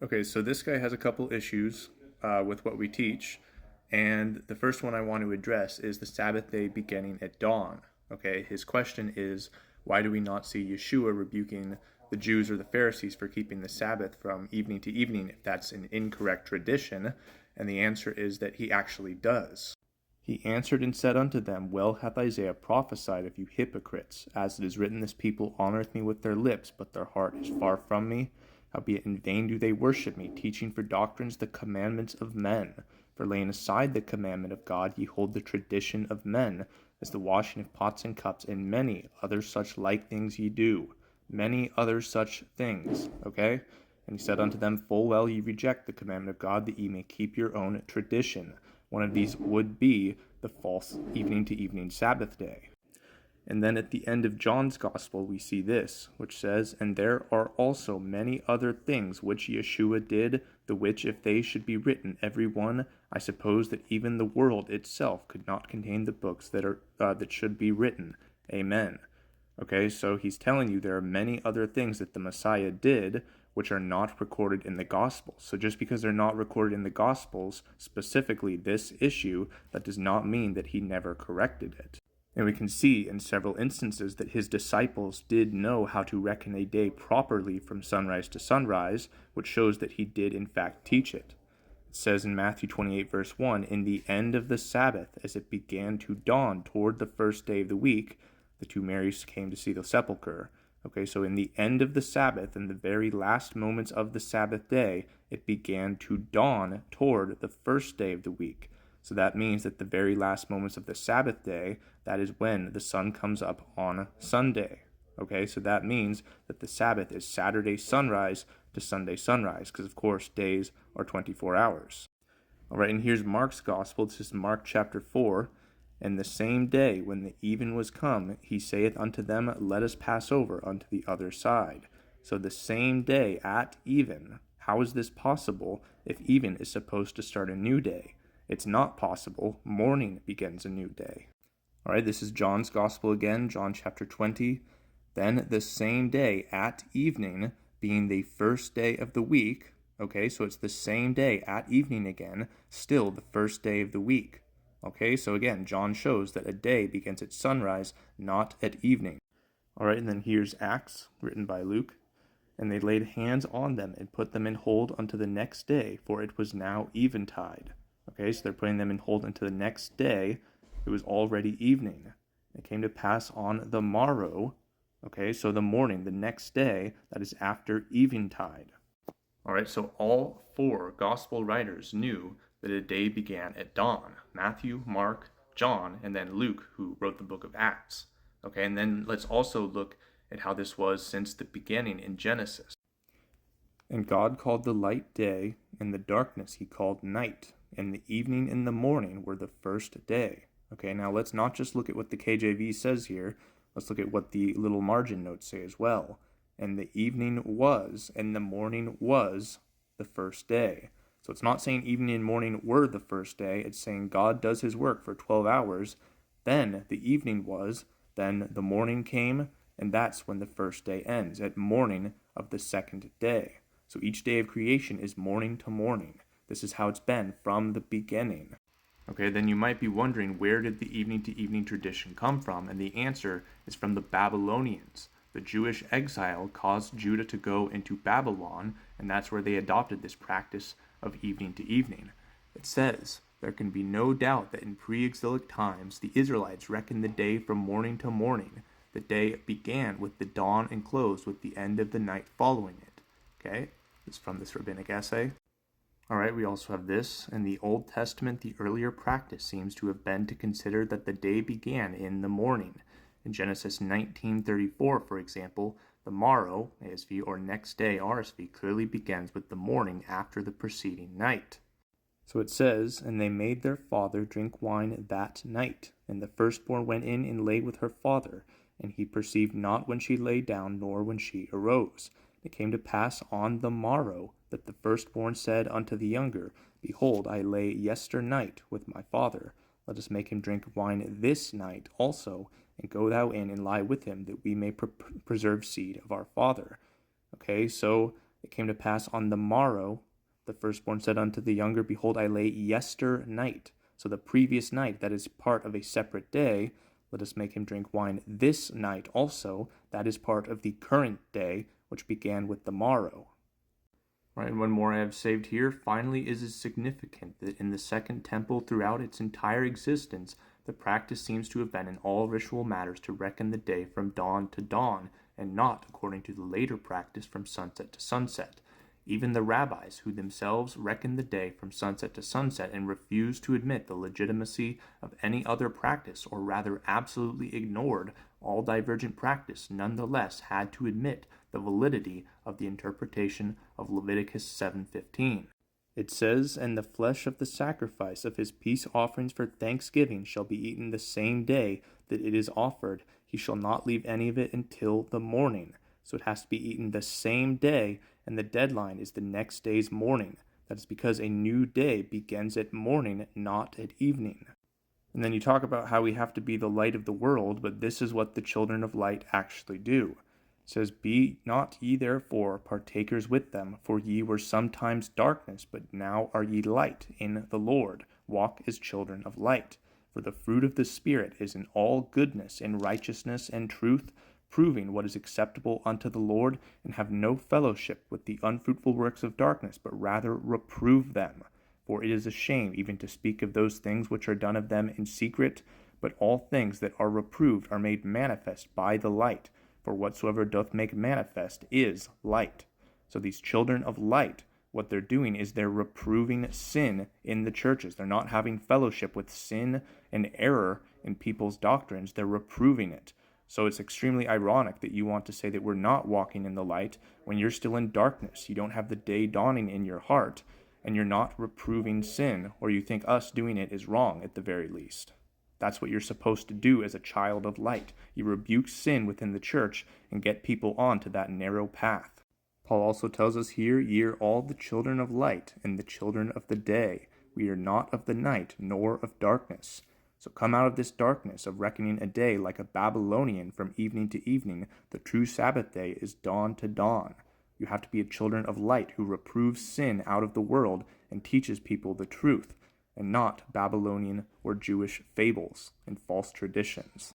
Okay, so this guy has a couple issues with what we teach, and the first one I want to address is the Sabbath day beginning at dawn. Okay, his question is, why do we not see Yeshua rebuking the Jews or the Pharisees for keeping the Sabbath from evening to evening if that's an incorrect tradition? And the answer is that he actually does. He answered and said unto them, Well hath Isaiah prophesied of you hypocrites, as it is written, This people honoureth me with their lips, but their heart is far from me. Howbeit in vain do they worship me, teaching for doctrines the commandments of men. For laying aside the commandment of God, ye hold the tradition of men, as the washing of pots and cups, and many other such like things ye do. Many other such things. Okay? And he said unto them, Full well ye reject the commandment of God, that ye may keep your own tradition. One of these would be the false evening to evening Sabbath day. And then at the end of John's Gospel, we see this, which says, And there are also many other things which Yeshua did, the which if they should be written, every one, I suppose that even the world itself could not contain the books that should be written. Amen. Okay, so he's telling you there are many other things that the Messiah did which are not recorded in the Gospels. So just because they're not recorded in the Gospels, specifically this issue, that does not mean that he never corrected it. And we can see in several instances that his disciples did know how to reckon a day properly from sunrise to sunrise, which shows that he did in fact teach it. It says in Matthew 28 verse 1, In the end of the Sabbath, as it began to dawn toward the first day of the week, the two Marys came to see the sepulchre. Okay, so in the end of the Sabbath, in the very last moments of the Sabbath day, it began to dawn toward the first day of the week. So that means that the very last moments of the Sabbath day, that is when the sun comes up on Sunday. Okay, so that means that the Sabbath is Saturday sunrise to Sunday sunrise, because of course days are 24 hours. All right, and here's Mark's Gospel. This is Mark chapter 4. And the same day, when the even was come, he saith unto them, Let us pass over unto the other side. So the same day at even. How is this possible if even is supposed to start a new day? It's not possible. Morning begins a new day. All right, this is John's Gospel again, John chapter 20. Then the same day at evening, being the first day of the week. Okay, so it's the same day at evening again, still the first day of the week. Okay, so again, John shows that a day begins at sunrise, not at evening. All right, and then here's Acts, written by Luke. And they laid hands on them and put them in hold unto the next day, for it was now eventide. Okay, so they're putting them in hold until the next day. It was already evening. It came to pass on the morrow. Okay, so the morning, the next day, that is after eventide. All right, so all four gospel writers knew that a day began at dawn. Matthew, Mark, John, and then Luke, who wrote the book of Acts. Okay, and then let's also look at how this was since the beginning in Genesis. And God called the light day, and the darkness he called night, and the evening and the morning were the first day. Okay, now let's not just look at what the KJV says here. Let's look at what the little margin notes say as well. And the evening was, and the morning was the first day. So it's not saying evening and morning were the first day. It's saying God does his work for 12 hours. Then the evening was, then the morning came, and that's when the first day ends, at morning of the second day. So each day of creation is morning to morning. This is how it's been from the beginning. Okay, then you might be wondering, where did the evening to evening tradition come from? And the answer is from the Babylonians. The Jewish exile caused Judah to go into Babylon, and that's where they adopted this practice of evening to evening. It says, There can be no doubt that in pre-exilic times the Israelites reckoned the day from morning to morning. The day began with the dawn and closed with the end of the night following it. Okay, this is from this rabbinic essay. All right, we also have this. In the Old Testament, the earlier practice seems to have been to consider that the day began in the morning. In Genesis 19:34, for example, the morrow, ASV, or next day, RSV, clearly begins with the morning after the preceding night. So it says, And they made their father drink wine that night. And the firstborn went in and lay with her father. And he perceived not when she lay down, nor when she arose. It came to pass on the morrow that the firstborn said unto the younger, Behold, I lay yesternight with my father. Let us make him drink wine this night also, and go thou in and lie with him, that we may preserve seed of our father. Okay, so It came to pass on the morrow, the firstborn said unto the younger, Behold, I lay yesternight. So the previous night, that is part of a separate day. Let us make him drink wine this night also. That is part of the current day, which began with the morrow. Right, and one more I have saved here. Finally, is significant that in the second temple throughout its entire existence, the practice seems to have been in all ritual matters to reckon the day from dawn to dawn, and not, according to the later practice, from sunset to sunset. Even the rabbis, who themselves reckoned the day from sunset to sunset and refused to admit the legitimacy of any other practice, or rather absolutely ignored all divergent practice, nonetheless had to admit the validity of the interpretation of Leviticus 7:15. It says, And the flesh of the sacrifice of his peace offerings for thanksgiving shall be eaten the same day that it is offered. He shall not leave any of it until the morning. So it has to be eaten the same day, and the deadline is the next day's morning. That is because a new day begins at morning, not at evening. And then you talk about how we have to be the light of the world, but this is what the children of light actually do. It says, Be not ye therefore partakers with them, for ye were sometimes darkness, but now are ye light in the Lord. Walk as children of light. For the fruit of the Spirit is in all goodness, and righteousness, and truth, proving what is acceptable unto the Lord, and have no fellowship with the unfruitful works of darkness, but rather reprove them. For it is a shame even to speak of those things which are done of them in secret, but all things that are reproved are made manifest by the light. For whatsoever doth make manifest is light. So these children of light, what they're doing is they're reproving sin in the churches. They're not having fellowship with sin and error in people's doctrines. They're reproving it. So it's extremely ironic that you want to say that we're not walking in the light when you're still in darkness. You don't have the day dawning in your heart, and you're not reproving sin, or you think us doing it is wrong at the very least. That's what you're supposed to do as a child of light. You rebuke sin within the church and get people onto that narrow path. Paul also tells us here, Ye are all the children of light and the children of the day. We are not of the night nor of darkness. So come out of this darkness of reckoning a day like a Babylonian from evening to evening. The true Sabbath day is dawn to dawn. You have to be a children of light who reproves sin out of the world and teaches people the truth, and not Babylonian or Jewish fables and false traditions.